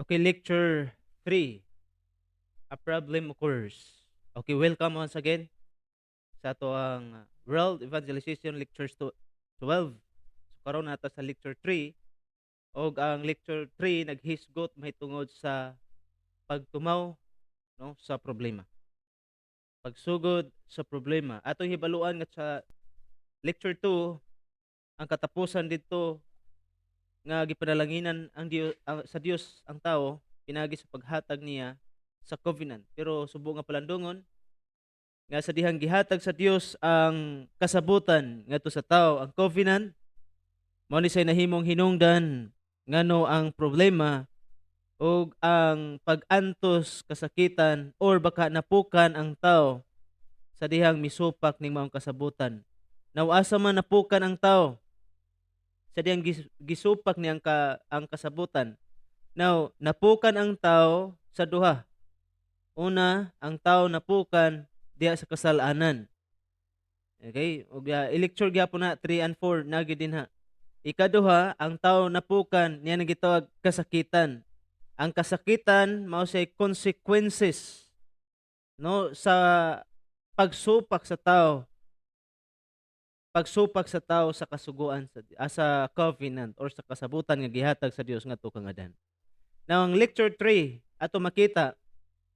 Okay, lecture 3. A problem occurs. Okay, welcome once again sa ato ang World Evangelization Lectures 12. So, karon nata sa lecture 3 og ang lecture 3 naghisgot mahitungod sa pagtumaw no sa problema. Pagsugod sa problema. Atong hibaluan nga sa lecture 2 ang katapusan didto nga gipanalanginan ang Dios sa Dios ang tao pinagi sa paghatag niya sa covenant. Pero subo nga palandungon nga sa dihang gihatag sa Dios ang kasabutan ngadto sa tao ang covenant mao ni say nahimong hinungdan ngano ang problema ug ang pag-antos kasakitan or baka napukan ang tao sa dihang misupak ning maong kasabutan. Now asa man napukan ang tao sa diyang gisupak niya ang kasabutan. Now, napukan ang tao sa duha. Una, ang tao napukan diha sa kasalanan. Okay? Ug i-lecture gyapon na 3 and 4 nagi din ha. Ikaduha, ang tao napukan niya nang gitawag kasakitan. Ang kasakitan mao say consequences no sa pagsupak sa tao sa kasuguan sa covenant or sa kasabutan nga gihatag sa Dios ngadto kang Adan. Now ang lecture 3 ato makita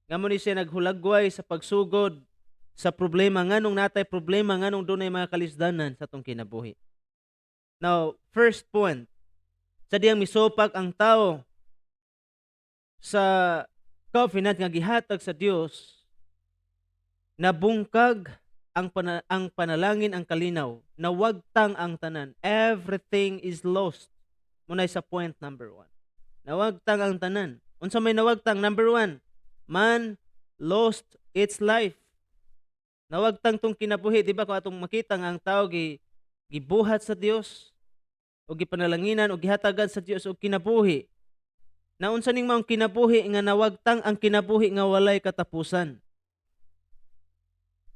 nga mo ni siya naghulagway sa pagsugod sa problema nganong natay problema nganong dunay mga kalisdanan sa atong kinabuhi. Now, first point, sa diyang misupak ang tao sa covenant nga gihatag sa Dios, nabungkag ang panalangin ang kalinaw, nawagtang ang tanan. Everything is lost. Muna sa point number 1. Nawagtang ang tanan. Unsa may nawagtang? Number 1, man lost its life. Nawagtang tong kinabuhi, di ba? Kung atong makita nga ang tao gibuhat sa Dios o gipanalanginan o gihatagan sa Dios og kinabuhi. Na unsa ning maong kinabuhi nga nawagtang ang kinabuhi nga walay katapusan.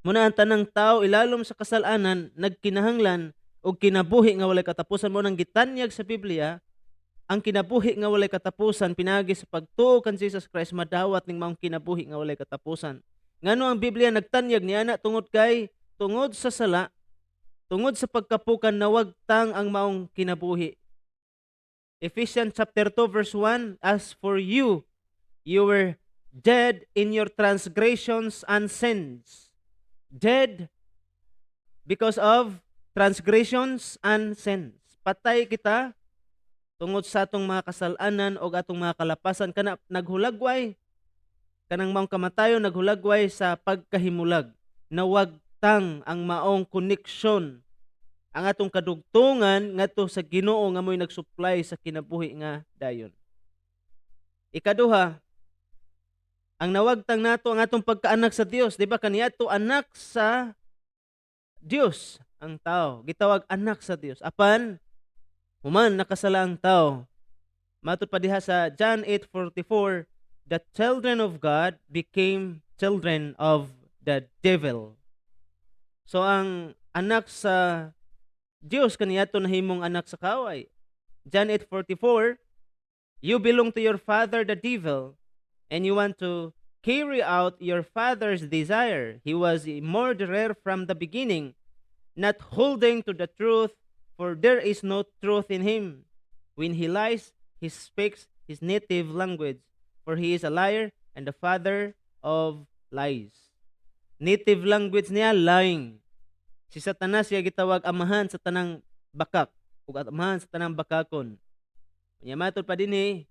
Muna ang tanang tao ilalom sa kasalanan nagkinahanglan og kinabuhi nga walay katapusan. Mo nang gitanyag sa Biblia ang kinabuhi nga walay katapusan pinagi sa pagtuo kan Jesus Christ madawat ning maong kinabuhi nga walay katapusan. Ngano ang Biblia nagtanyag niana tungod sa sala, tungod sa pagkapukan nawagtang ang maong kinabuhi. Ephesians chapter 2 verse 1, as for you were dead in your transgressions and sins. Dead because of transgressions and sins. Patay kita tungod sa atong mga kasalanan o atong mga kalapasan kana naghulagway kanang maong kamatayon naghulagway sa pagkahimulag. Nawagtang ang maong koneksyon ang atong kadugtungan ngadto sa Ginoo nga mo'y nagsupply sa kinabuhi nga dayon. Ikaduha, ang nawagtang nato ang atong pagkaanak sa Dios, di ba kaniadto anak sa Dios ang tao, gitawag anak sa Dios. Apan human nakasala ang tao. Matud pa diha sa John 8:44, the children of God became children of the devil. So ang anak sa Dios kaniadto nahimong anak sa kaaway. John 8:44, you belong to your father the devil, and you want to carry out your father's desire. He was a murderer from the beginning, not holding to the truth, for there is no truth in him. When he lies, he speaks his native language, for he is a liar and the father of lies. Native language niya, lying. Si Satanas siya gitawag amahan sa tanang bakak, ug amahan sa tanang bakakon. Nya matod pa dinhi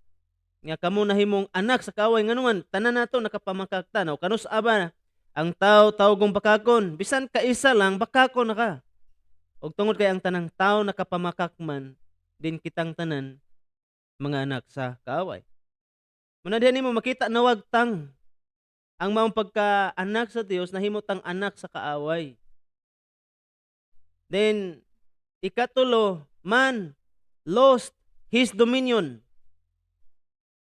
nga kamo nahimong anak sa kaaway nganuman tanan nato nakapamakak tanaw kanus aba ang tao tawgong bakakon bisan ka isa lang bakakon na ka. Og tungod kay ang tanang tao nakapamakak man din kitang tanan mga anak sa kaaway. Muna diha nimo makita nawagtang ang maong pagka-anak sa Dios nahimutang anak sa kaaway. Then ikatulo, man lost his dominion.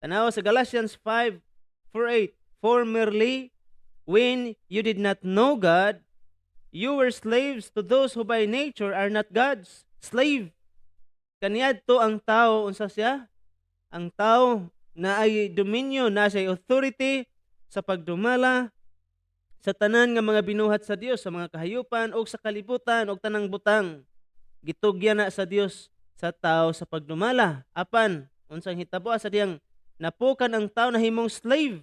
Tanawa sa Galatians 5:4-8, formerly when you did not know God, you were slaves to those who by nature are not God's slave. Kaniadto ang tao unsa siya? Ang tao na ay dominion, na ay authority sa pagdumala sa tanan nga mga binuhat sa Dios, sa mga kahayupan o sa kalibutan o tanang butang. Gitugyan na sa Dios sa tao sa pagdumala. Apan unsang hitabo sa diyang napukan ang tao na himong slave.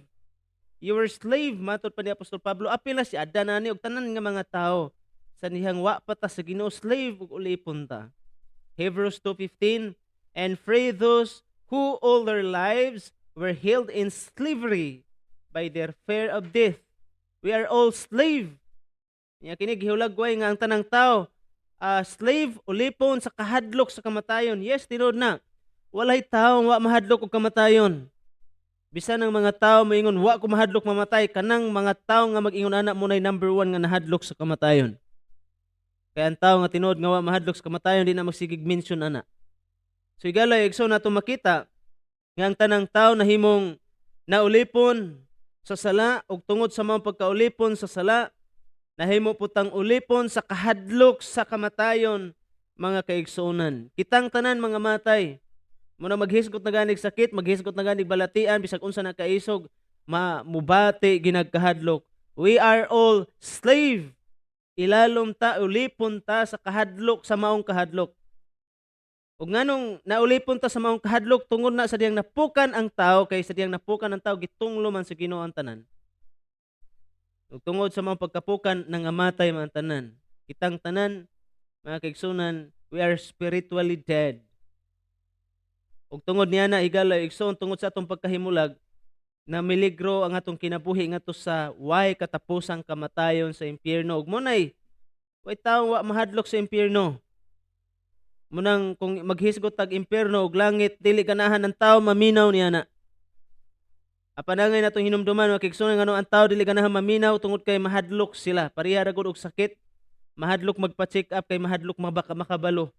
You were slave, matod pa ni Apostol Pablo. Apil na si Adan ani og tanan nga mga tao sa nihang wa pa ta sa Ginoo, slave ug ulipon ta. Hebrews 2:15, and free those who all their lives were held in slavery by their fear of death. We are all slave. Nya kini gihulagway nga ang tanang tao slave ulipon sa kahadlok sa kamatayon. Yes, tinuod na. Walay tawo wa mahadlok og kamatayon. Bisan ang mga tao moingon wa ko mahadlok mamatay, kanang mga tao nga mag-ingon ana mo nay number 1 nga nahadlok sa kamatayon. Kaya ang tao nga tinuod nga wa mahadlok sa kamatayon di na magsigig mention ana. So igalay igso nato makita nga ang tanang tao nahimong naulipon sa sala ug tungod sa mga pagkaulipon sa sala nahimo putang ulipon sa kahadlok sa kamatayon, mga kaigsuonan. Kitang tanan mga matay muna maghisgot na ganig sakit, maghisgot na ganig balatian, bisag unsa na kaisog, mubati ginagkahadlok. We are all slave. Ilalom ta, ulipon ta sa kahadlok, sa maong kahadlok. Ug nganong naulipon ta sa maong kahadlok, tungod na sa diyang napukan ang tao, kay sa diyang napukan ang tao, gitunglo man sa Ginoo ang tanan. Ug tungod sa maong pagkapukan, nangamatay man ang tanan. Kitang tanan, mga kaigsunan, we are spiritually dead. Ug tungod niya na higala igsoon tungod sa atong pagkahimulag na miligro ang atong kinabuhi ngadto sa way katapusang kamatayon sa impyerno. Ug munay way tawo wa mahadlok sa impyerno. Munang kung maghisgot tag impyerno ug langit dili ganahan ang tawo maminaw niya na. Apanangay natong hinumduman mga kigsunan ngano ang tawo dili ganahan maminaw tungod kay mahadlok sila. Pareha ra gud og sakit. Mahadlok magpa-check up kay mahadlok makabalo.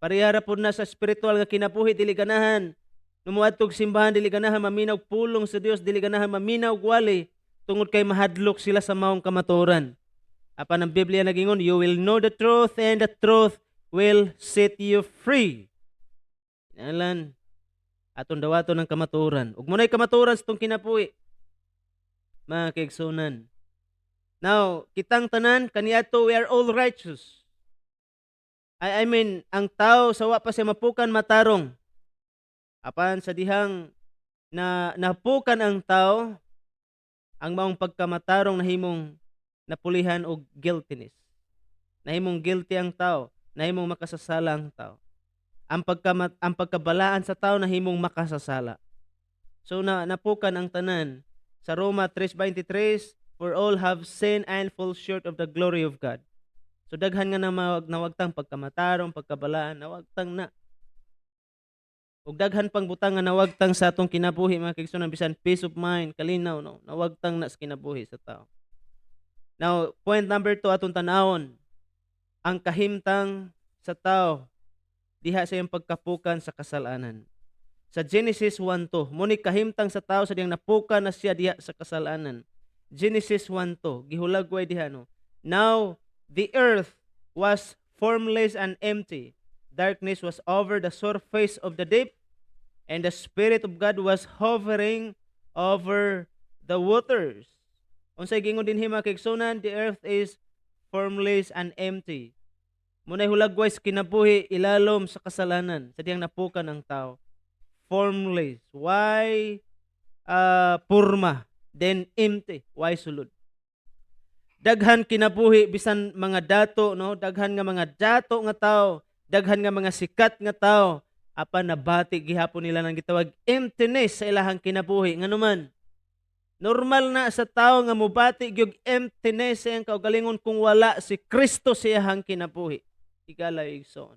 Parihara po na sa spiritual nga kinabuhi, dili ganahan. Numuadtog simbahan, dili ganahan maminaw pulong sa Dios, dili ganahan maminaw wali, tungod kay mahadlok sila sa maong kamaturan. Apan ang Biblia nagingon, you will know the truth and the truth will set you free. Inalan, atong dawaton ng kamaturan. Ug munay kamaturan sa itong kinabuhi, mga kaigsunan. Now, kitang tanan, kaniadto we are all righteous. I mean, ang tao sa wa pa siya mapukan matarong. Apan sa dihang na napukan ang tao, ang maong pagkamatarong nahimong napulihan og guiltiness. Nahimong guilty ang tao, nahimong makasasala ang tao. Ang pagkabalaan sa tao nahimong makasasala. So napukan ang tanan sa Roma 3:23, for all have sinned and fall short of the glory of God. So daghan nga nawagtang pagkamatarong, pagkabalaan, nawagtang na. Ug daghan pang butang nga nawagtang sa atong kinabuhi, mga kaigsunan, bisan peace of mind, kalinaw, no, nawagtang na sa kinabuhi sa tao. Now, point number 2 atong tanawon, ang kahimtang sa tao diha sa iyang pagkapukan sa kasalanan. Sa Genesis 1:2, muni kahimtang sa tao sa diyang napukan na siya diha sa kasalanan. Genesis 1:2, gihulagway diha, no. Now the earth was formless and empty. Darkness was over the surface of the deep, and the Spirit of God was hovering over the waters. Unsay gingon dinhi mga kaigsunan, the earth is formless and empty. Munay hulagway sa kinabuhi ilalom sa kasalanan, sa diyang napukan ang tao. Formless. Why purma? Then empty. Why sulod? Daghan kinabuhi bisan mga dato, no, daghan nga mga dato nga tao, daghan nga mga sikat nga tao, apan nabati gihapon nila nang gitawag emptiness sa ilahang kinabuhi. Nganuman normal na sa tao nga mubati gyud emptiness sa iyang kaugalingon kung wala si Kristo sa iyang kinabuhi. Higala igsoon,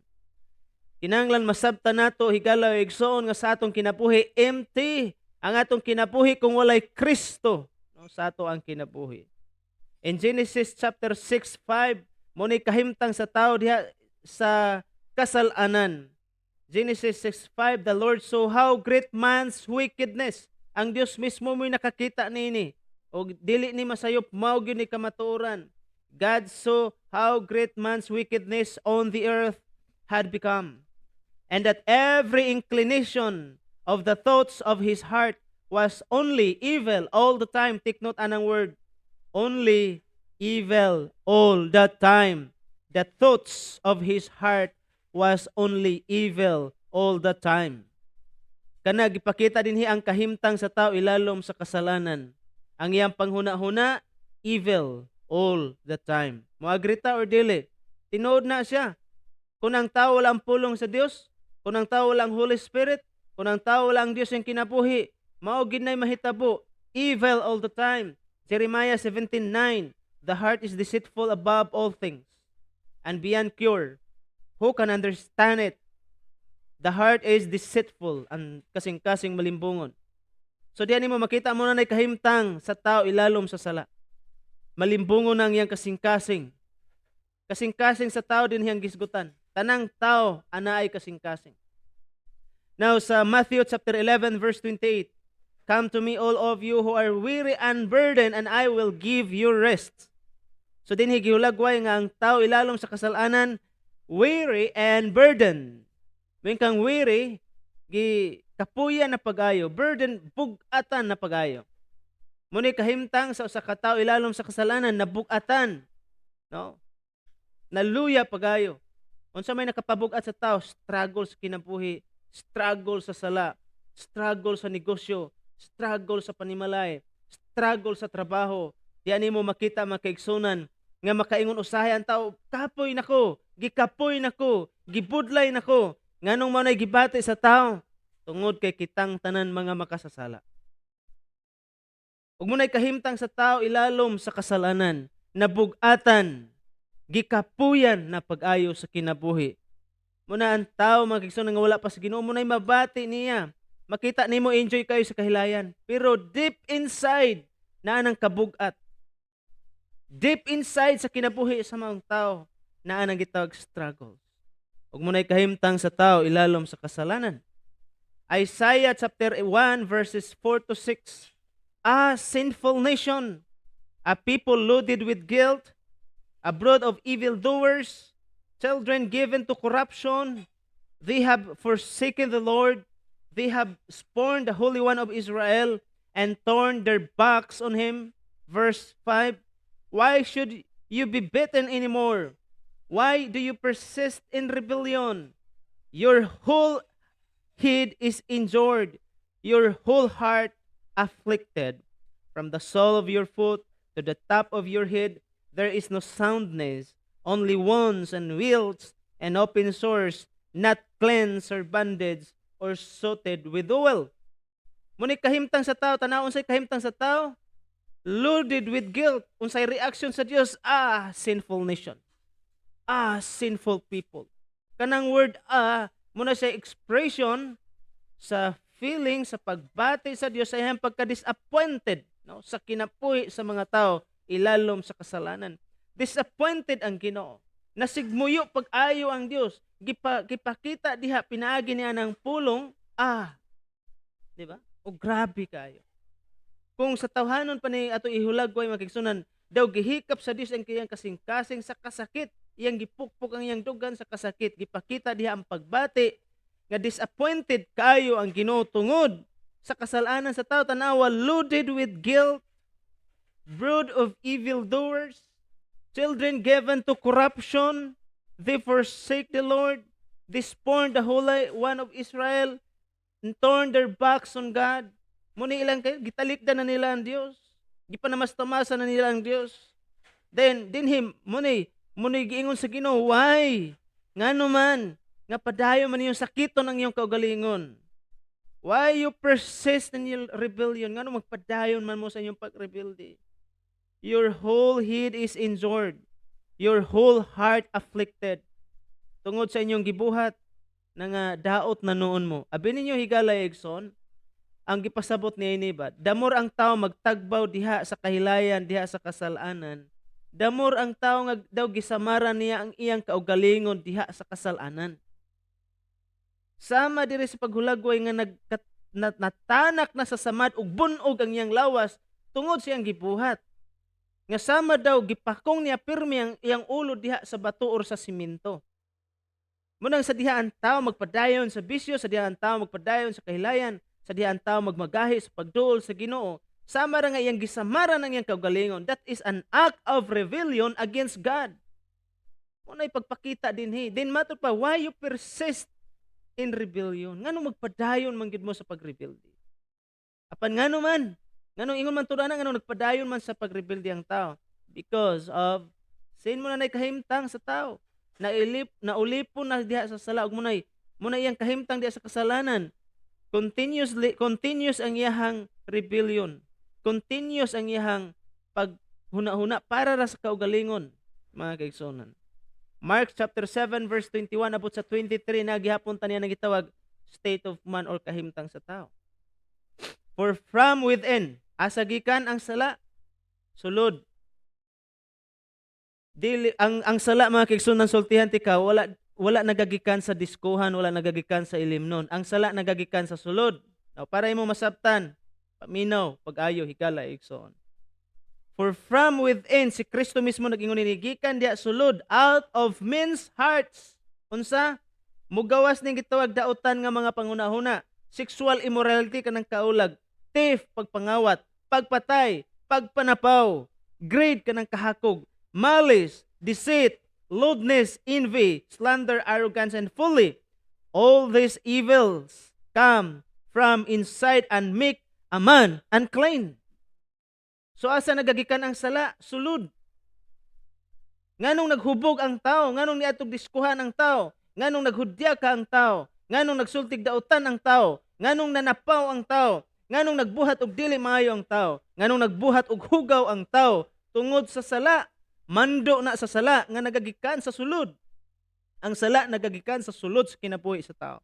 kinahanglan masabtan nato higala igsoon nga sa atong kinabuhi empty ang atong kinabuhi kung walay Kristo, no, sa ato ang kinabuhi. In Genesis chapter 6:5, munay kahimtang sa tao diha sa kasalanan. Genesis 6:5, the Lord saw how great man's wickedness. Ang Dios mismo mo'y nakakita nini. O dili ni masayop, mao gyud ni kamatuoran. God saw how great man's wickedness on the earth had become, and that every inclination of the thoughts of his heart was only evil all the time. Take note anang word, only evil all the time. The thoughts of his heart was only evil all the time. Kana gipakita dinhi ang kahimtang sa tao ilalom sa kasalanan. Ang iyang panghuna-huna, evil all the time. Moagrita or dili? Tinood na siya. Kung ang tao wala ang pulong sa Dios, kung ang tao wala ang Holy Spirit, kung ang tao wala ang Dios yung kinabuhi, mao ginay mahitabo, evil all the time. Jeremiah 17:9, the heart is deceitful above all things and beyond cure. Who can understand it? The heart is deceitful and kasing-kasing malimbungon. So diyan mo makita mo na kahimtang sa tao ilalom sa sala. Malimbungon ang iyang kasing-kasing. Kasing-kasing sa tao din hiyang gisgutan. Tanang tao ana ay kasing-kasing. Now sa Matthew chapter 11 verse 28, come to me all of you who are weary and burdened and I will give you rest. So din higihulagway nga ang tao ilalom sa kasalanan, weary and burdened. May kang weary, gi kapuyan na pagayo, burden bugatan na pagayo. Muni kahimtang sa usa ka tawo ilalom sa kasalanan nabugatan, no? Naluya pagayo. Unsa may nakapabugat sa tao, struggle sa kinabuhi, struggle sa sala, struggle sa negosyo, struggle sa panimalay, struggle sa trabaho. Di ani mo makita makaigsunan nga makaingon usahay ang tao, kapoy nako, gikapoy nako, gibudlay nako. Nganong mao nay gibati sa tao tungod kay kitang tanan mga makasasala. Ug munay kahimtang sa tao ilalom sa kasalanan, nabugatan, gikapuyan na pag-ayo sa kinabuhi. Muna ang tao magigsuon nga wala pa sa Ginoo, munay mabati niya. Makita nimo enjoy kayo sa kahilayan, pero deep inside naa nang kabugat. Deep inside sa kinabuhi sa mga tao naa nang gitawag struggle. Ug munay kahimtang sa tao ilalom sa kasalanan. Isaiah chapter 1 verses 4 to 6. A sinful nation, a people loaded with guilt, a brood of evildoers, children given to corruption. They have forsaken the Lord. They have spurned the Holy One of Israel and torn their backs on him. Verse 5. Why should you be beaten anymore? Why do you persist in rebellion? Your whole head is injured, your whole heart afflicted. From the sole of your foot to the top of your head, there is no soundness, only wounds and welts and open sores, not cleansed or bandaged or soothed with oil. Muni kahimtang sa tao, tanaw unsay kahimtang sa tao? Loaded with guilt. Unsay reaction sa Dios? Sinful nation. Sinful people. Kanang word muna sa expression sa feeling sa pagbati sa Dios sa iyang pagka-disappointed, no, sa kinapuhi sa mga tao ilalom sa kasalanan. Disappointed ang Ginoo. Nasigmuyo pag-ayo ang Dios. Gipakita diha pinaagi niya ng pulong, di ba? O grabe kayo. Kung sa tawhanon pa ni ato ihulagway makigsunan, daw gihikap sa Dios ang kiyang kasing-kasing sa kasakit, iyang gipukpok ang iyang dugan sa kasakit, gipakita diha ang pagbati nga disappointed kayo ang Ginoo tungod sa kasalanan sa tao, tanawa loaded with guilt, brood of evildoers, children given to corruption, they forsake the Lord, they spurn the Holy One of Israel, and turn their backs on God. Muni ilang kayo, gitalikdan na nila ang Dios. Gipanamas-tamasa na nila ang Dios. Then him, muni giingon sa Ginoo, why? Ngano man, nga padayon man yung sakiton ng iyong kaugalingon. Why you persist in your rebellion? Ngano magpadayon man mo sa inyong pagrebelde? Your whole head is injured. Your whole heart afflicted. Tungod sa inyong gibuhat nga daot na noon mo. Abi ninyo higala Egson, ang gipasabot ni Iniba, damor ang tao magtagbaw diha sa kahilayan, diha sa kasalanan. Damor ang tao nga daw gisamara niya ang iyang kaugalingon diha sa kasalanan. Sama diri sa paghulagway nga natanak na sa samad ug bunog ang iyang lawas tungod siyang gibuhat. Nga sama daw gipakong niya pirmi ang iyang ulo diha sa bato or sa simento. Munang sa diha ang tao magpadayon sa bisyo, sa diha ang tao magpadayon sa kahilayan, sa diha ang tao magmagahi sa pagduol sa Ginoo. Sama ra nga iyang gisamara ng iyang kaugalingon. That is an act of rebellion against God. Muna'y pagpakita dinhi. Then matud pa, why you persist in rebellion? Ngano magpadayon man gid mo sa pagrebelde? Apan ngano man? Ngano ingon man tudana ngano nagpadayon man sa pagrebelde ang tao? Because of sin mo na nay kahimtang sa tao. Naulipon na diha sa sala ug munay iyang kahimtang diha sa kasalanan. Continuous ang iyahang rebellion. Continuous ang iyahang paghuna-huna para ra sa kaugalingon, mga kaigsonan. Mark chapter 7 verse 21 abot sa 23 na gihapon ta niya nagitawag state of man or kahimtang sa tao. For from within, asa gikan ang sala, sulod. Dili ang sala, mga kaigsonan, sultihan tika, wala nagagikan sa diskuhan, wala nagagikan sa ilimnon. Ang sala nagagikan sa sulod. Now, para imo masabtan, paminaw, pag-ayo, higala, igsoon. For from within, si Kristo mismo nag-ingon ini, gikan diya sulod, out of men's hearts. Unsa? Mugawas ning gitawag dautan nga mga pangunahuna. Sexual immorality kanang kaulag, thief, pagpangawat, pagpatay, pagpanapaw, greed kanang kahakog, malice, deceit, lewdness, envy, slander, arrogance, and folly. All these evils come from inside and make a man unclean. So asa nagagikan ang sala? Sulod. Nganong naghubog ang tao? Nganong niadtog diskuhan ang tao? Nganong naghudya ka ang tao? Nganong nagsultig dautan ang tao? Nganong nanapaw ang tao? Nganong nagbuhat og dili maayo ang tao? Nganong nagbuhat og hugaw ang tao? Tungod sa sala. Mando na sa sala nga nagagikan sa sulod. Ang sala nagagikan sa sulod sa kinabuhi sa tao.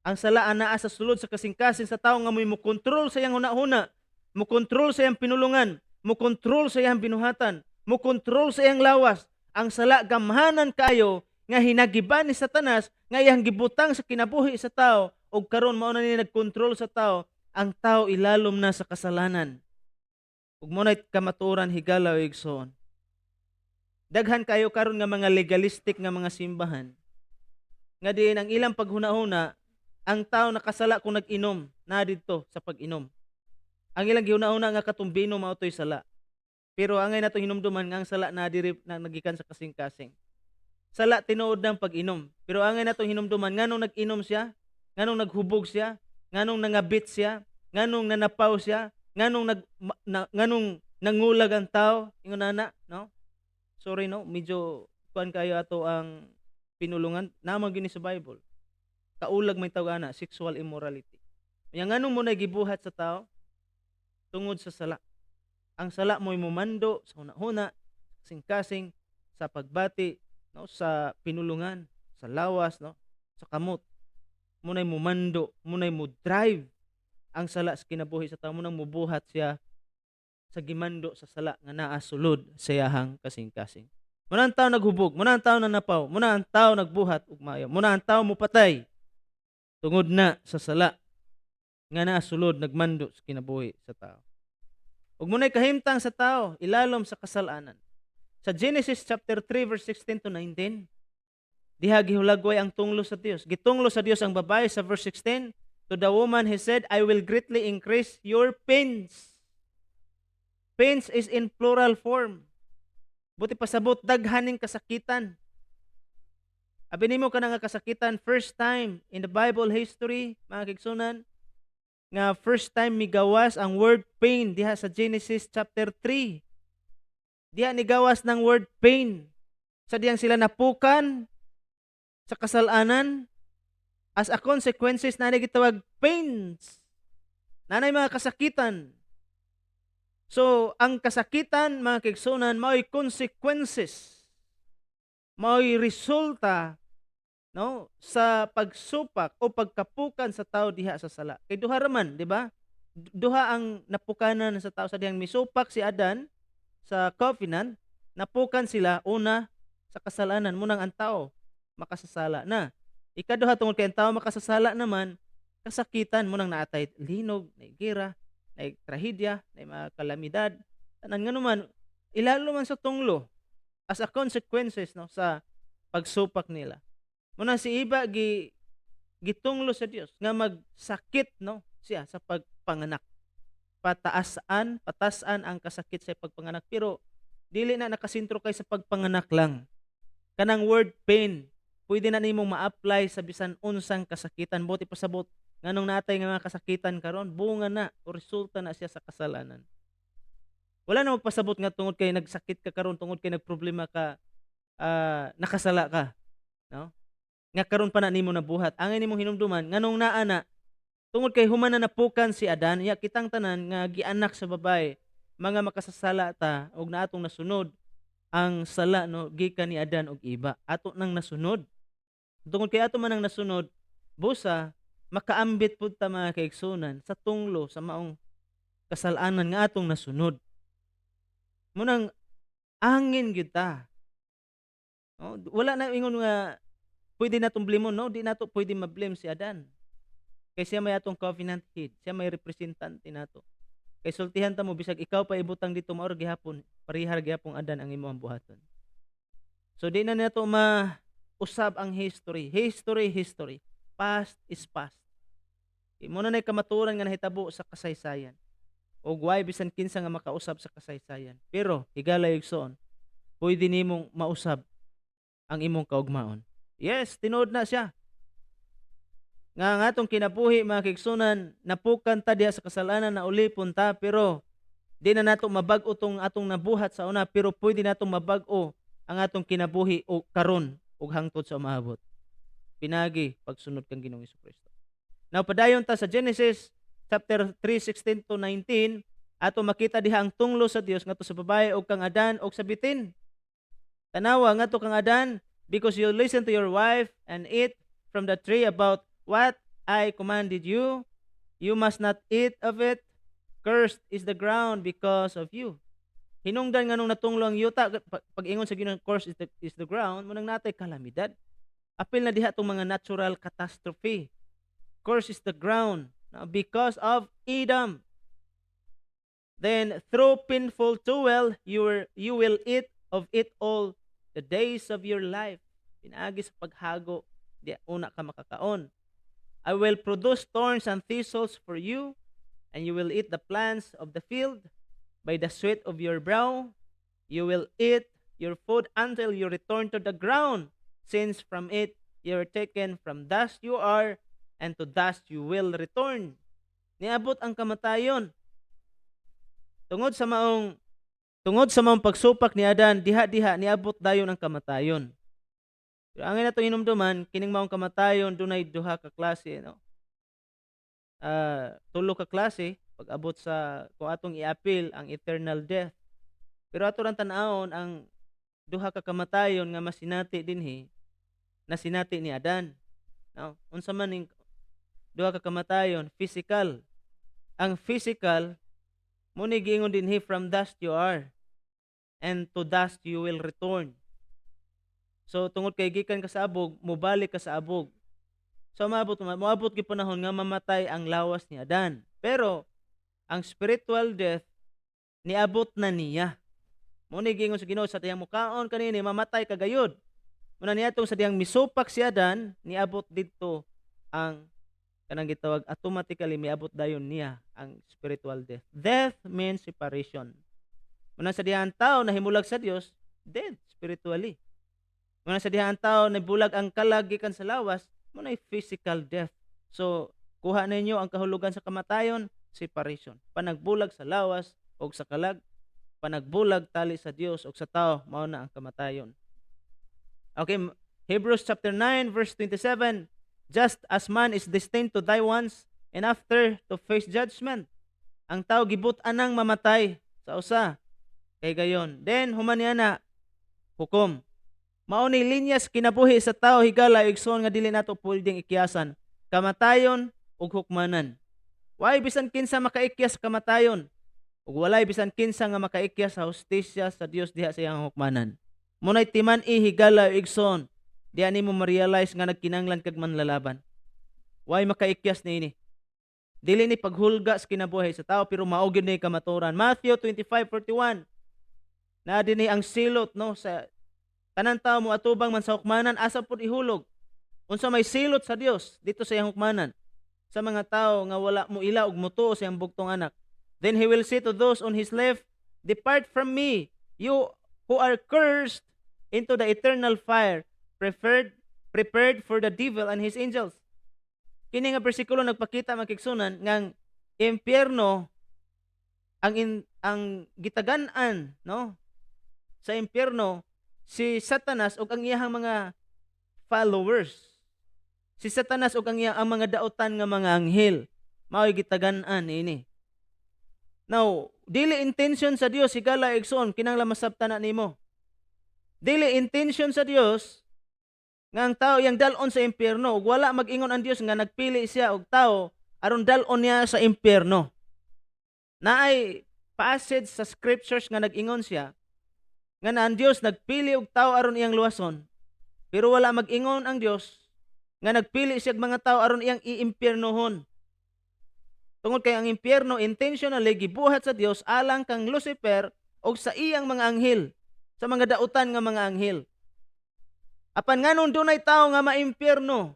Ang sala anaa sa sulod sa kasing-kasing sa tao nga mo kontrol sa iyang huna-huna, mo kontrol sa iyang pinulungan, mo kontrol sa iyang binuhatan, mo kontrol sa iyang lawas. Ang sala gamhanan kayo nga hinagiban ni Satanas nga iyang gibutang sa kinabuhi sa tao ug karon mao na ni nagkontrol sa tao. Ang tao ilalom na sa kasalanan. Ug mo nay kamatuoran higala o igsoon. Daghan kayo karon nga mga legalistic nga mga simbahan. Nga diin ang ilang paghuna-huna, ang tao nakasala kung nag-inom na didto sa pag-inom. Ang ilang gihuna-huna nga katumbino mao toy sala. Pero angay nato hinumduman nga ang sala na diri na nagikan sa kasing-kasing. Sala tinuod ng pag-inom. Pero angay nato hinumduman nganong nag-inom siya, nganong naghubog siya, nganong nangabit siya, nganong nanapaw siya, nganong nganong nangulag ang tao, ingon ana, no? Sorry no, medyo kuan kayo ato ang pinulungan namang gini sa Bible. Kaulag may tawag ana, sexual immorality. Yang nganong mo na gibuhat sa tao tungod sa sala. Ang sala mo'y mumando sa huna-huna, kasing-kasing, sa pagbati, no, sa pinulungan, sa lawas, no, sa kamot. Munay mumando, munay mo drive ang sala sa kinabuhi sa tao, munang mubuhat siya sa gimando sa sala nga naa sulod sa iyahang kasing-kasing. Muna ang tao naghubog, muna ang tao nanapaw, muna ang tao nagbuhat ug maayo, muna ang tao mupatay tungod na sa sala nga naa sulod nagmando sa kinabuhi sa tao. Ug munay kahimtang sa tao ilalom sa kasalanan. Sa Genesis chapter 3 verse 16 to 19, diha gihulagway ang tunglo sa Dios. Gitunglo sa Dios ang babae sa verse 16, to the woman he said, I will greatly increase your pains. Pains is in plural form. Buti pasabot daghaning kasakitan. Abi nimo kana nga kasakitan first time in the Bible history, mga kigsunan, nga first time migawas ang word pain diha sa Genesis chapter 3. Diha ni gawas ng word pain. Sa diyang sila napukan sa kasalanan, as a consequences na gitawag pains. Nanay mga kasakitan. So, ang kasakitan, mga kigsunan, mao'y consequences. Mao'y resulta, no, sa pagsupak o pagkapukan sa tao diha sa sala. Kay duha raman, di ba? Duha ang napukanan sa tao sa diyang misupak si Adan sa covenant, napukan sila una sa kasalanan, munang ang tao makasasala na. Ikaduha tungod kay ang tao makasasala naman, kasakitan munang naatay linog, naigira, na trahedya, na mga kalamidad, tanan nga naman, ilalo man sa tunglo as a consequences, no, sa pagsupak nila. Muna si Iba gitunglo sa Dios nga magsakit no siya sa pagpanganak. Patasan ang kasakit sa pagpanganak pero dili na nakasentro kay sa pagpanganak lang. Kanang word pain pwede na nimong ma-apply sa bisan unsang kasakitan buti pasabot nganong natay nga mga kasakitan karon bunga na o resulta na siya sa kasalanan. Wala na magpasabot nga tungod kay nagsakit ka karon tungod kay nagproblema ka nakasala ka, no? Nga karon pa na nimo nabuhat. Ang nimong hinumduman nganong naa na tungod kay human na napukan si Adan, ya kitang tanan nga gianak sa babae, mga makasasala ta og naatong nasunod ang sala no gikan ni Adan og Iba. Ato nang nasunod. Tungod kay ato man nang nasunod, busa makaambit pud ta mga kaigsunan sa tunglo sa maong kasalanan nga atong nasunod. Munang angin gyud ta. No? Wala na ingon nga pwede natong blimon, no? Di nato pwede ma-blame si Adan. Kay siya may atong covenant head, siya may representante nato. Kay sultihan ta mo bisag ikaw pa ibutang dito maor gihapon, parihar gihapon Adan ang imong buhaton. So di na nato usab ang history. History. Past is past. Imo na nay kamaturan nga nahitabo sa kasaysayan. Og why bisan kinsa nga makausab sa kasaysayan. Pero higala igsoon, pwede nimong mausab ang imong kaugmaon. Yes, tinuod na siya. Nga atong kinabuhi mga kaigsunan, napukan ta diha sa kasalanan na ulipon ta pero di na nato mabag-o tong atong nabuhat sa una pero pwede natong mabag-o ang atong kinabuhi o karon ug hangtod sa umaabot. Pinagi pagsunod kang Ginoong Hesukristo. Now padayon ta sa Genesis chapter 3:16 to 19 ato makita diha ang tunglo sa Dios ngadto sa babae og kang Adan og sa bitin. Tanawa ngadto kang Adan, because you listen to your wife and eat from the tree about what I commanded you, you must not eat of it. Cursed is the ground because of you. Hinungdan nganong natunglo ang yuta pag ingon sa Ginoo cursed is the ground, munang natay kalamidad. Apil na diha tong mga natural catastrophe. Cursed is the ground because of Edom. Then through painful toil you will eat of it all the days of your life. Pinaagi sa paghago, di una ka makakaon. I will produce thorns and thistles for you, and you will eat the plants of the field. By the sweat of your brow, you will eat your food until you return to the ground, since from it you are taken, from dust you are, and to dust you will return. Niabot ang kamatayon. Tungod sa maong pagsupak ni Adan, diha niabot dayon ang kamatayon. Pero angin nato hinumduman, kining maong kamatayon dunay duha ka klase, no? Tulo ka klase pag abot sa kung atong iapil ang eternal death. Pero ato lang tan-awon ang duha ka kamatayon nga masinati dinhi na sinati ni Adan. No? Unsa man ning duha ka kamatayon? Physical. Ang physical mo ni giingon dinhi, from dust you are, and to dust you will return. So tungod kay gikan ka sa abog, mobalik ka sa abog. So moabot gyud panahon nga mamatay ang lawas ni Adan. Pero ang spiritual death niabot na niya. Mo ni giingon sa Ginoo, sa tiyang mukaon kanini mamatay ka gayud. Muna niya tong sa diyang misupak si Adan, niabot didto ang kanang gitawag automatically miabot dayon niya ang spiritual death. Death means separation. Muna sa diyang tao na himulag sa Dios, dead spiritually. Muna sa diyang tao na bulag ang kalag gikan sa lawas, muna physical death. So kuha ninyo ang kahulugan sa kamatayon, separation. Panagbulag sa lawas o sa kalag, panagbulag tali sa Dios o sa tao, mao na ang kamatayon. Okay, Hebrews chapter 9 verse 27, just as man is destined to die once and after to face judgment, ang tao gibut-an nang mamatay sa usa kay gayon. Then human niya na hukom. Mao ni linyas kinabuhi sa tao higala igsoon nga dili nato pwedeng ikiyasan, kamatayon ug hukmanan. Why bisan kinsa makaikyas sa kamatayon? Ug walay bisan kinsa nga makaikyas sa hustisya sa Dios diha sa iyang hukmanan. Munay timan-i higala igsoon, diha nimo ma-realize nga nagkinanglan kag manlalaban. Why makaikyas niini? Dili ni paghulga sa kinabuhi sa tao pero mao gyud ni kamaturan. Matthew 25:41. Na dinhi ang silot no sa tanan tao mo atubang man sa hukmanan asa pud ihulog. Unsa may silot sa Dios dito sa iyang hukmanan sa mga tao nga wala mo ila og motuo sa iyang bugtong anak. Then he will say to those on his left, "Depart from me, you who are cursed, into the eternal fire, prepared for the devil and his angels." Kini nga bersikulo nagpakita makigsunan ngang impyerno ang gitagan-an, no? Sa impyerno si Satanas ug ang iyang mga followers. Si Satanas ug ang mga daotan nga mga anghel mao'y gitagan-an ini. Now, dili intention sa Dios higala igsoon kinahanglan masabtan na nimo. Dili intention sa Dios nga ang tao yang dalon sa impyerno ug wala mag-ingon ang Dios nga nagpili siya og tao aron dalon niya sa impyerno. Naay passage sa scriptures nga nag-ingon siya nga na ang Dios nagpili og tao aron iyang luwason, pero wala mag-ingon ang Dios nga nagpili siya og mga tao aron iyang iimpyernohon. Tungod kay ang impyerno intentionally gibuhat sa Dios alang kang Lucifer og sa iyang mga anghel, sa mga dautan nga mga anghel. Apan nganong dunay tao nga maimpyerno,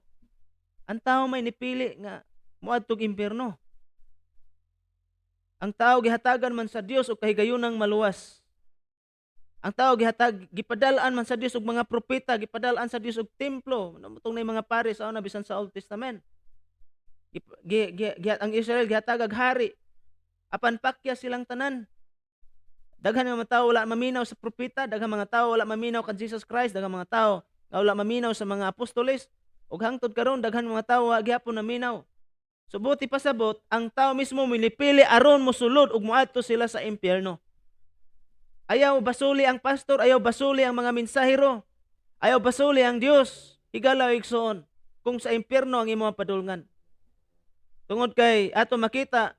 ang tao may nipili nga moadtog impyerno. Ang tao gihatagan man sa Dios og kahigayunang maluwas. Ang tao gipadal-an man sa Dios og mga propeta, gipadal-an sa Dios og templo, namutong na mga pare sa una bisan sa Old Testament. Ang Israel gihatagag hari. Apan pakya silang tanan. Daghan nga mga tao wala maminaw sa propeta, daghan mga tao wala maminaw kan Jesus Christ, daghan mga tao nga wala maminaw sa mga apostoles, ug hangtod karon daghan mga tao wa gyapon naminaw. So buti pasabot ang tao mismo milipili aron mosulod ug moadto sila sa impyerno. Ayaw basuli ang pastor, ayaw basuli ang mga mensahero, ayaw basuli ang Dios. Higala igsoon kung sa impyerno ang imong padulngan. Tungod kay ato makita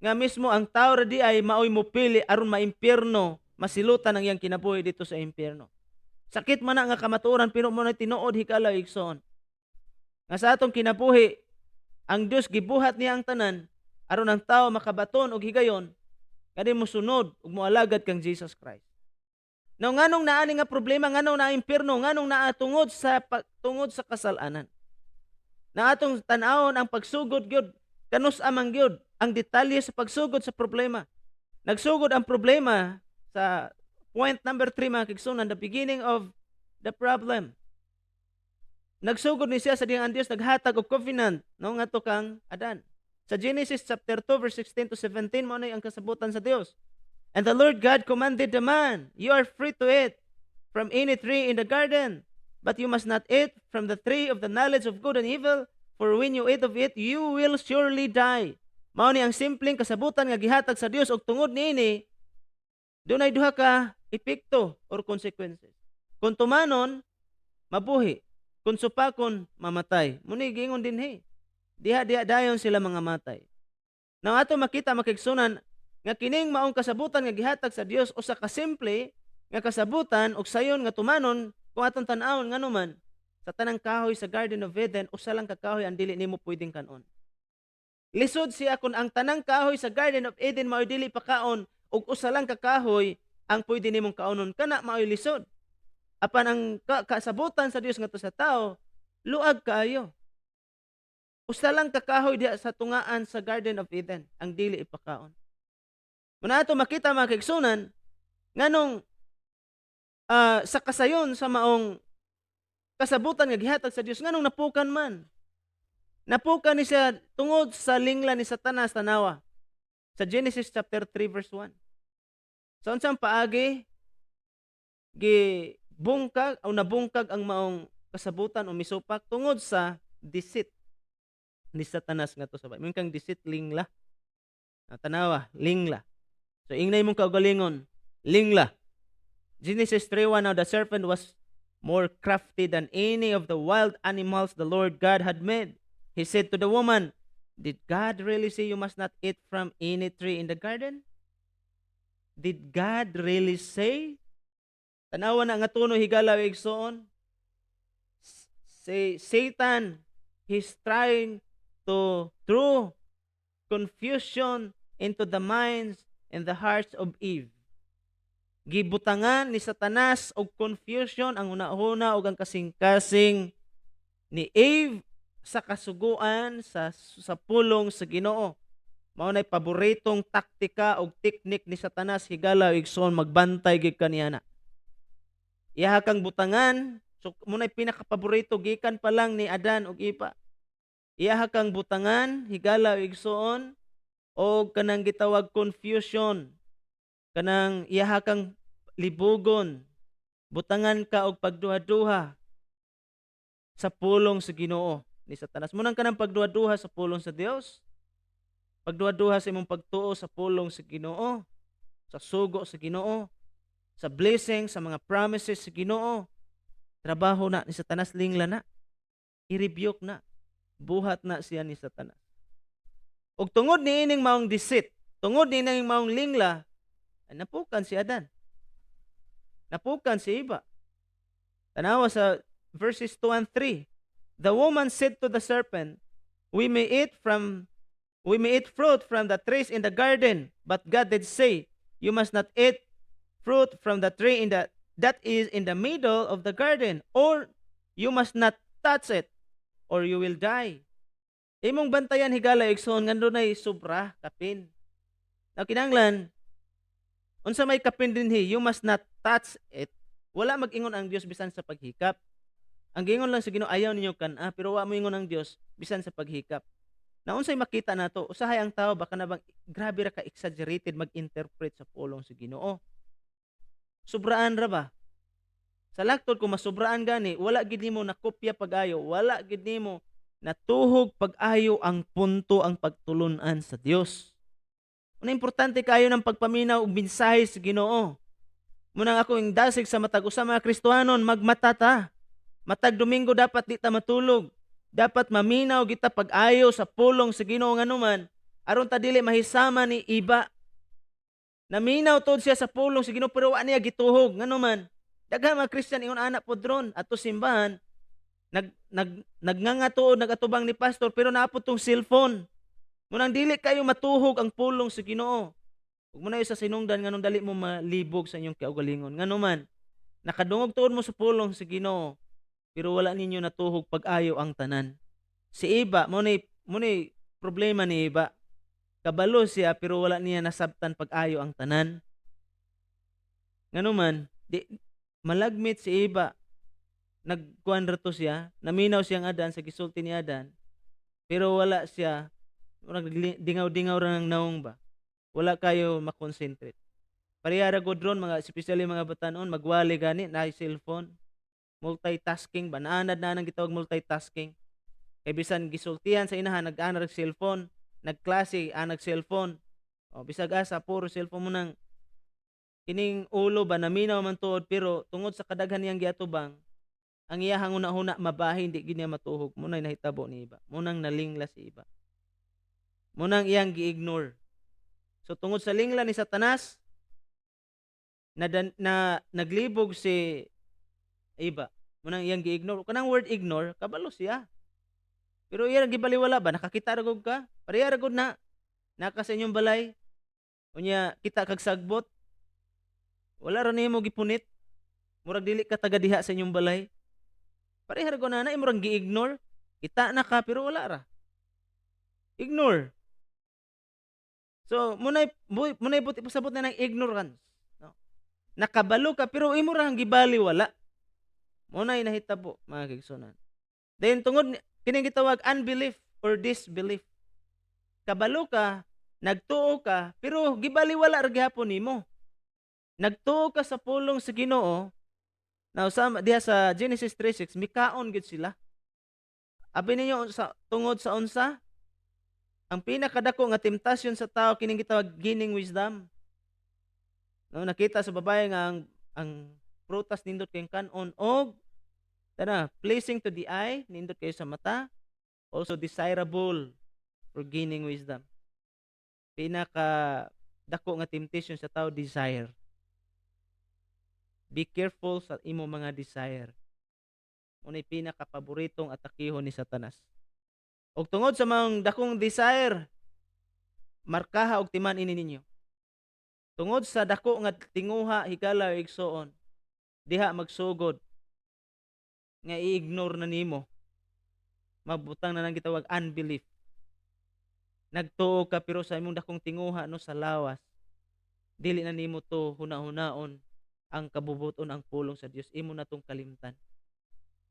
nga mismo ang tao radi ay maoy mopili aron maimpyerno, masilutan ang iyang kinabuhi dito sa impyerno. Sakit man nga kamatuoran pero mo na tinuod higala igsoon. Nga sa atong kinabuhi ang Dios gibuhat niya ang tanan aron ang tao makabaton og higayon kadi mo sunod ug moalagad kang Jesus Christ. Now nganong naani nga problema, nganong na impyerno, nganong naa tungod sa kasalanan. Na atong tan-awon ang pagsugod gyud kanus amang gyud ang detalye sa pagsugod sa problema. Nagsugod ang problema sa point number 3 mga kigsunan, the beginning of the problem. Nagsugod ni siya sa diyang Dios naghatag og covenant no ngadto kang Adan. Sa Genesis chapter 2 verse 16 to 17 mo na ang kasabutan sa Dios. And the Lord God commanded the man, "You are free to eat from any tree in the garden, but you must not eat from the tree of the knowledge of good and evil, for when you eat of it, you will surely die." Mao ni ang simpleng kasabutan nga gihatag sa Dios og tungod niini dunay duha ka epekto or consequences. Kung tumanon, mabuhi. Kung supakon, mamatay. Muni giingon dinhi. Diha dayon sila mga matay. Now ato makita makigsunan nga kining maong kasabutan nga gihatag sa Dios usa ka simple nga kasabutan ug sayon nga tumanon kung atong tan-awon nganuman sa tanang kahoy sa Garden of Eden usa lang ka kahoy ang dili nimo pwedeng kanon. Lisod siya kung ang tanang kahoy sa Garden of Eden mao'y dili pa kaon ug usa lang ka kahoy ang pwede nimong kaonon kana mao'y lisod. Apan ang kasabutan sa Dios ngadto sa tao luag kaayo. Usa lang kakahoy diha sa tungaan sa Garden of Eden ang dili ipakaon. Muna ato makita mga kaigsunan nganong sa kasayon sa maong kasabutan nga gihatag sa Dios nganong napukan man. Napukan ni siya tungod sa lingla ni Satanas tanawa. Sa Genesis chapter 3 verse 1. Sa unsang paagi gibungkag o nabungkag ang maong kasabutan o misupak tungod sa deceit ni Satanas nga to sa Bible. Kang deceit lingla. Tanawa, lingla. So ingnay mong kaugalingon, lingla. Genesis 3:1, now the serpent was more crafty than any of the wild animals the Lord God had made. He said to the woman, "Did God really say you must not eat from any tree in the garden?" Did God really say? Tanawa na nga tuno higala igsoon. Say Satan, he's trying to throw confusion into the minds and the hearts of Eve. Gibutangan ni Satanas og confusion ang una-una og ang kasing-kasing ni Eve sa kasuguan sa pulong sa Ginoo. Mao nay paboritong taktika o teknik ni Satanas higala igsoon magbantay gid kaniana. Iyaha kang butangan, so munay pinakapaborito gikan pa lang ni Adan ug Eva. Iyaha kang butangan higala igsoon o kanang gitawag confusion, kanang iyaha kang libugon, butangan ka og pagduha-duha sa pulong sa Ginoo ni Satanas. Munang kanang pagduha-duha sa pulong sa Dios, pagduha-duha sa imong pagtuo sa pulong sa Ginoo, sa sugo sa Ginoo, sa blessing, sa mga promises sa Ginoo. Trabaho na ni Satanas, lingla na, i-rebuke na, buhat na siya ni Satanas. Og tungod ni ining maong deceit, tungod ni ining maong lingla, napukan si Adan. Napukan si Eva. Tanawa sa verses 2 and 3. The woman said to the serpent, We may eat fruit from the trees in the garden, but God did say, You must not eat fruit from the tree that is in the middle of the garden, or you must not touch it, or you will die. Imong bantayan higala igsoon ngando nay sobra kapin. Now kinahanglan unsa may kapin dinhi, you must not touch it. Wala mag-ingon ang Dios bisan sa paghikap. Ang gingon lang sa Ginoo, ayaw ninyo kana, pero wa mo ingon ang Dios bisan sa paghikap. Na unsay makita nato, usahay ang tao baka na bang grabe ra ka exaggerated mag-interpret sa pulong sa Ginoo. Sobraan ra ba? Sa laktod kung masobraan gani, wala gid nimo nakopya pag-ayo, wala gid nimo natuhog pag-ayo ang punto ang pagtulunan sa Dios. Una importante kayo ng pagpaminaw og mensahe sa Ginoo. Munang ako ing dasig sa matag usa mga Kristohanon, magmatata. Matag Domingo dapat di ta matulog. Dapat maminaw kita pag-ayo sa pulong sa Ginoo nganuman aron ta dili mahisama ni iba. Naminaw tod siya sa pulong sa Ginoo pero wa niya gituhog nganuman. Daghang mga Kristiyan ingon anak podron ato simbahan nagnangatuod nagatubang ni pastor pero naapod tong cellphone. Munang dili kayo matuhog ang pulong sa Ginoo. Ug mo na sa sinungdan nganong dali mo malibog sa inyong kaugalingon. Nganuman nakadungog tuod mo sa pulong sa Ginoo pero wala ninyo natuhog pag-ayo ang tanan. Si Eva mo ni problema ni Eva. Kabalo siya pero wala niya nasabtan pag-ayo ang tanan. Nganuman di malagmit si Eva. Nagkuan ra to siya, naminaw siyang Adan sa gisulti ni Adan. Pero wala siya, dingaw-dingaw ra ng naong ba. Wala kayo makonsentrate. Parehara gud ron mga especially mga batanon magwali gani na cellphone, multitasking ba naanad na nang gitawag multitasking. Kay bisan gisultihan sa inahan nag-ana cellphone, nagklase anag cellphone. O bisag asa puro cellphone mo nang kining ulo ba naminaw man tuod pero tungod sa kadaghan niyang giatubang ang iyahang una-una mabahin di gid niya matuhog munay nahitabo ni iba munang nalingla si iba munang iyang gi-ignore. So tungod sa lingla ni Satanas na naglibog si iba munang iyang gi-ignore kanang word ignore kabalo siya pero iya gibaliwala ba nakakita ra gud ka pareha ra gud na naka sa inyong balay unya kita kag sagbot wala ra nimo gipunit murag dili ka taga diha sa inyong balay. Pareha ra na imong gi-ignore. Kita na ka pero wala ra. Ignore. So munay buti pasabot na ng ignorance, no. Nakabalo ka pero imo ra gibali wala. Munay nahitabo mga kigsunan. Then tungod kining gitawag unbelief or disbelief. Kabalo ka, nagtuo ka pero gibali wala ra gihapon nimo. Nagtuo ka sa pulong sa Ginoo. Now, diha sa Genesis 3:6, mikaon gid sila. Abi ninyo tungod sa unsa? Ang pinakadako nga temptasyon sa tao kining gitawag gining wisdom. No, nakita sa babae nga ang prutas nindot kay kanon og pleasing to the eye, nindot kayo sa mata, also desirable for gaining wisdom. Pinaka dako nga temptation sa tao desire. Be careful sa imo mga desire. Unay pinakapaboritong atakihon ni Satanas. Og tungod sa mga dakong desire, markaha og timan ini ninyo. Tungod sa dako nga tinguha higala igsoon, diha magsugod nga i-ignore na nimo mabutang na lang gitawag unbelief. Nagtuo ka pero sa imong dakong tinguha no sa lawas, dili na nimo to huna-hunaon ang kabubuton ang pulong sa Dios, imo na tong kalimtan.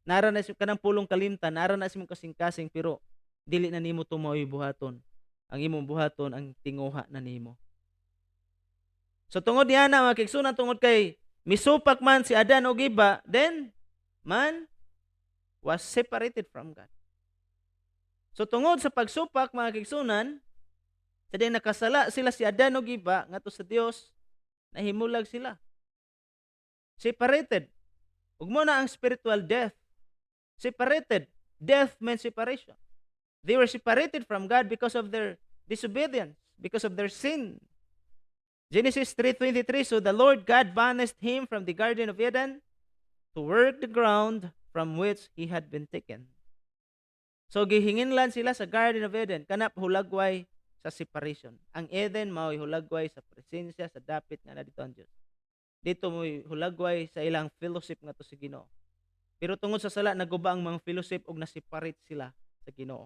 Nara na si kanang pulong kalimtan, nara na si imong kasing-kasing pero dili na nimo to mao'y buhaton. Ang imong buhaton ang tinguha na nimo. So tungod niya na mga kigsunan, tungod kay misupak man si Adan og Eva, then man was separated from God. So tungod sa pagsupak mga kigsunan, sa di nakasala sila si Adan ug Eva ngadto sa Dios, nahimulag sila. Separated. Ug mo na ang spiritual death. Separated. Death means separation. They were separated from God because of their disobedience, because of their sin. Genesis 3:23, so the Lord God banished him from the Garden of Eden to work the ground from which he had been taken. So gihinginlan sila sa Garden of Eden, kanap hulagway sa separation. Ang Eden mao'y hulagway sa presensya, sa dapit nga na dito ang Dios. Dito mo'y hulagway sa ilang fellowship nga to si Ginoo. Pero tungod sa sala naguba ang mga fellowship ug na-separate sila sa Ginoo.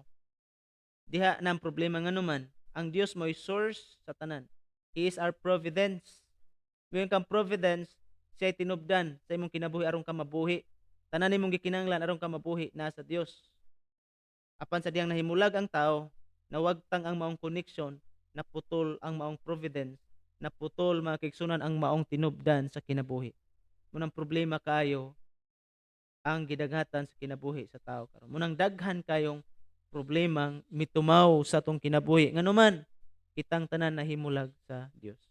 Diha na ang problema nga naman, ang Dios mo'y source sa tanan. He is our providence. Ngayon kang providence, siya'y tinubdan sa imong kinabuhi aron ka mabuhi. Tanan nimong gikinahanglan aron ka mabuhi na sa Dios. Apan sa diyang nahimulag ang tao, nawagtang ang maong connection, naputol ang maong providence, naputol mga kigsunan ang maong tinubdan sa kinabuhi. Munang problema kayo ang gidaghatan sa kinabuhi sa tao karon. Munang daghan kayong problemang mitumaw sa tong kinabuhi. Nganuman, kitang tanan nahimulag sa Dios.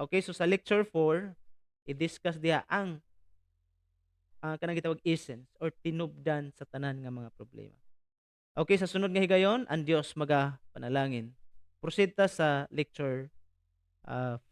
Okay, so sa lecture 4, i-discuss diha ang kanang gitawag essence or tinubdan sa tanan nga mga problema. Okay, sa sunod nga higayon, ang Dios maga panalangin. Proceed ta sa lecture 4.